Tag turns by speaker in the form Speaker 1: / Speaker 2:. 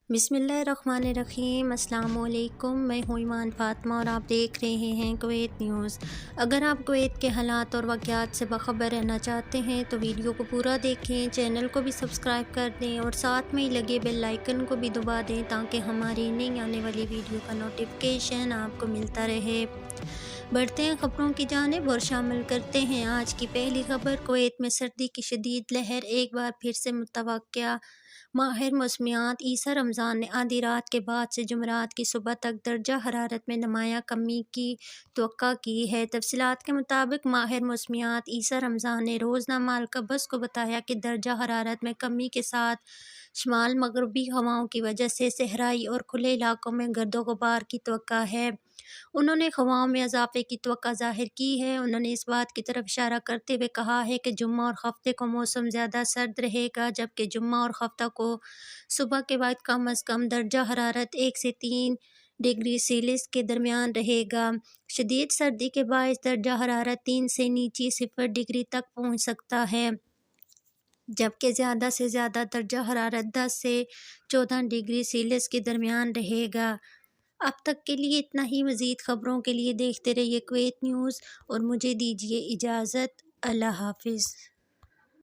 Speaker 1: بسم اللہ الرحمن الرحیم۔ السلام علیکم، میں ہوں ایمان فاطمہ اور آپ دیکھ رہے ہیں کویت نیوز۔ اگر آپ کویت کے حالات اور واقعات سے باخبر رہنا چاہتے ہیں تو ویڈیو کو پورا دیکھیں، چینل کو بھی سبسکرائب کر دیں اور ساتھ میں ہی لگے بیل آئیکن کو بھی دبا دیں تاکہ ہماری نئی آنے والی ویڈیو کا نوٹیفیکیشن آپ کو ملتا رہے۔ بڑھتے ہیں خبروں کی جانب اور شامل کرتے ہیں آج کی پہلی خبر۔ کویت میں سردی کی شدید لہر ایک بار پھر سے متوقع۔ ماہر موسمیات عیسیٰ رمضان نے آدھی رات کے بعد سے جمعرات کی صبح تک درجہ حرارت میں نمایاں کمی کی توقع کی ہے۔ تفصیلات کے مطابق ماہر موسمیات عیسیٰ رمضان نے روزنامہ القبس کو بتایا کہ درجہ حرارت میں کمی کے ساتھ شمال مغربی ہواؤں کی وجہ سے صحرائی اور کھلے علاقوں میں گرد و غبار کی توقع ہے۔ انہوں نے ہواؤں میں اضافے کی توقع ظاہر کی ہے۔ انہوں نے اس بات کی طرف اشارہ کرتے ہوئے کہا ہے کہ جمعہ اور ہفتے کو موسم زیادہ سرد رہے گا، جبکہ جمعہ اور ہفتہ کو صبح کے وقت کم از کم درجہ حرارت 1 سے 3 ڈگری سیلسیس کے درمیان رہے گا۔ شدید سردی کے باعث درجہ حرارت 3 سے نیچے 0 ڈگری تک پہنچ سکتا ہے، جبکہ زیادہ سے زیادہ درجہ حرارت 10 سے 14 ڈگری سیلسیس کے درمیان رہے گا۔ اب تک کے لیے اتنا ہی۔ مزید خبروں کے لیے دیکھتے رہیے کویت نیوز اور مجھے دیجیے اجازت۔ اللہ حافظ۔